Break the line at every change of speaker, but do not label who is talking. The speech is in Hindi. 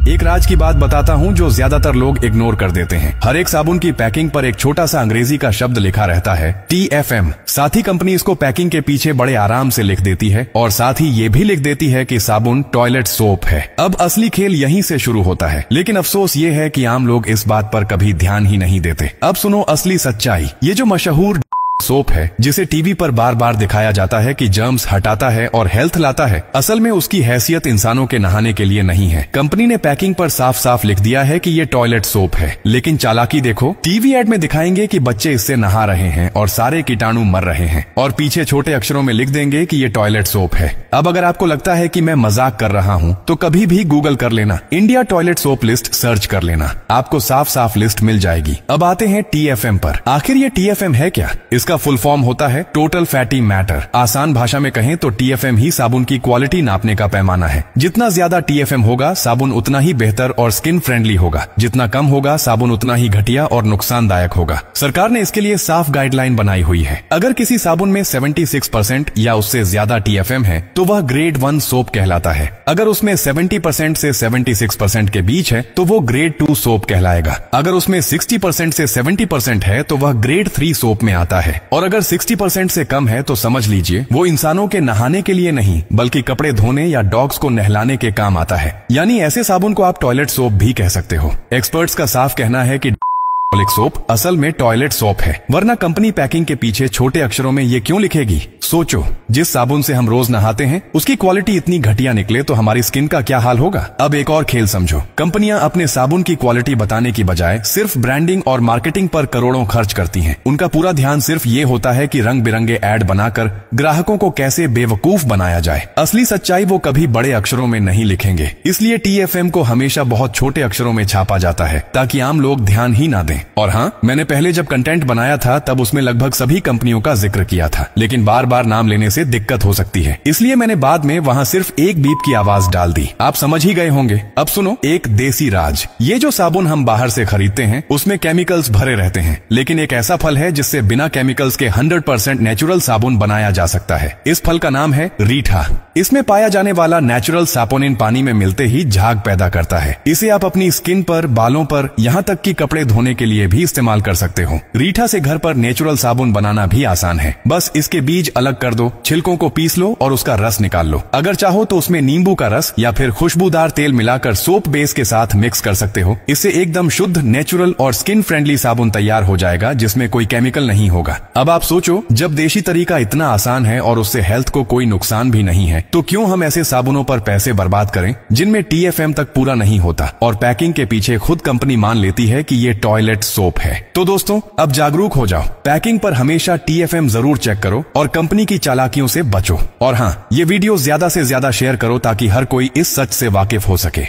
एक राज की बात बताता हूँ जो ज्यादातर लोग इग्नोर कर देते हैं। हर एक साबुन की पैकिंग पर एक छोटा सा अंग्रेजी का शब्द लिखा रहता है, TFM। साथ ही कंपनी इसको पैकिंग के पीछे बड़े आराम से लिख देती है और साथ ही ये भी लिख देती है कि साबुन टॉयलेट सोप है। अब असली खेल यहीं से शुरू होता है, लेकिन अफसोस ये है कि आम लोग इस बात पर कभी ध्यान ही नहीं देते। अब सुनो असली सच्चाई। ये जो मशहूर सोप है जिसे टीवी पर बार बार दिखाया जाता है कि जर्म्स हटाता है और हेल्थ लाता है, असल में उसकी हैसियत इंसानों के नहाने के लिए नहीं है। कंपनी ने पैकिंग पर साफ साफ लिख दिया है कि ये टॉयलेट सोप है, लेकिन चालाकी देखो, टीवी एड में दिखाएंगे कि बच्चे इससे नहा रहे हैं और सारे कीटाणु मर रहे हैं, और पीछे छोटे अक्षरों में लिख देंगे कि ये टॉयलेट सोप है। अब अगर आपको लगता है कि मैं मजाक कर रहा हूँ तो कभी भी गूगल कर लेना, India toilet soap list search कर लेना, आपको साफ साफ लिस्ट मिल जाएगी। अब आते हैं TFM पर। आखिर ये TFM है क्या? इसका फुल फॉर्म होता है टोटल फैटी मैटर। आसान भाषा में कहें तो TFM ही साबुन की क्वालिटी नापने का पैमाना है। जितना ज्यादा TFM होगा साबुन उतना ही बेहतर और स्किन फ्रेंडली होगा, जितना कम होगा साबुन उतना ही घटिया और नुकसानदायक होगा। सरकार ने इसके लिए साफ गाइडलाइन बनाई हुई है। अगर किसी साबुन में 76% या उससे ज्यादा TFM है तो वह ग्रेड 1 सोप कहलाता है। अगर उसमें 70% से 76% के बीच है तो वो ग्रेड 2 सोप कहलाएगा। अगर उसमें 60% से 70% है तो वह ग्रेड 3 सोप में आता है, और अगर 60% से कम है तो समझ लीजिए वो इंसानों के नहाने के लिए नहीं बल्कि कपड़े धोने या डॉग्स को नहलाने के काम आता है। यानी ऐसे साबुन को आप टॉयलेट सोप भी कह सकते हो। एक्सपर्ट्स का साफ कहना है कि टॉयलेट सोप असल में टॉयलेट सोप है, वरना कंपनी पैकिंग के पीछे छोटे अक्षरों में ये क्यों लिखेगी? सोचो, जिस साबुन से हम रोज नहाते हैं उसकी क्वालिटी इतनी घटिया निकले तो हमारी स्किन का क्या हाल होगा। अब एक और खेल समझो। कंपनियां अपने साबुन की क्वालिटी बताने की बजाय सिर्फ ब्रांडिंग और मार्केटिंग पर करोड़ों खर्च करती हैं। उनका पूरा ध्यान सिर्फ ये होता है कि रंग बिरंगे ऐड बनाकर ग्राहकों को कैसे बेवकूफ बनाया जाए। असली सच्चाई वो कभी बड़े अक्षरों में नहीं लिखेंगे, इसलिए TFM को हमेशा बहुत छोटे अक्षरों में छापा जाता है ताकि आम लोग ध्यान ही ना दें। और हाँ, मैंने पहले जब कंटेंट बनाया था तब उसमें लगभग सभी कंपनियों का जिक्र किया था, लेकिन बार बार नाम लेने से दिक्कत हो सकती है, इसलिए मैंने बाद में वहाँ सिर्फ एक बीप की आवाज डाल दी। आप समझ ही गए होंगे। अब सुनो एक देसी राज। ये जो साबुन हम बाहर से खरीदते हैं उसमें केमिकल्स भरे रहते हैं, लेकिन एक ऐसा फल है जिससे बिना केमिकल्स के 100% नेचुरल साबुन बनाया जा सकता है। इस फल का नाम है रीठा। इसमें पाया जाने वाला नेचुरल सापोनिन पानी में मिलते ही झाग पैदा करता है। इसे आप अपनी स्किन पर, बालों पर, यहाँ तक कि कपड़े धोने के लिए भी इस्तेमाल कर सकते हो। रीठा से घर पर नेचुरल साबुन बनाना भी आसान है। बस इसके बीज अलग कर दो, छिलकों को पीस लो और उसका रस निकाल लो। अगर चाहो तो उसमें नींबू का रस या फिर खुशबूदार तेल मिलाकर सोप बेस के साथ मिक्स कर सकते हो। इससे एकदम शुद्ध, नेचुरल और स्किन फ्रेंडली साबुन तैयार हो जाएगा जिसमें कोई केमिकल नहीं होगा। अब आप सोचो, जब देशी तरीका इतना आसान है और उससे हेल्थ को कोई नुकसान भी नहीं है तो क्यों हम ऐसे साबुनों पर पैसे बर्बाद करें जिनमें TFM तक पूरा नहीं होता और पैकिंग के पीछे खुद कंपनी मान लेती है कि ये टॉयलेट सोप है। तो दोस्तों, अब जागरूक हो जाओ। पैकिंग पर हमेशा TFM जरूर चेक करो और कंपनी की चालाकियों से बचो। और हाँ, ये वीडियो ज्यादा से ज्यादा शेयर करो ताकि हर कोई इस सच से वाकिफ हो सके।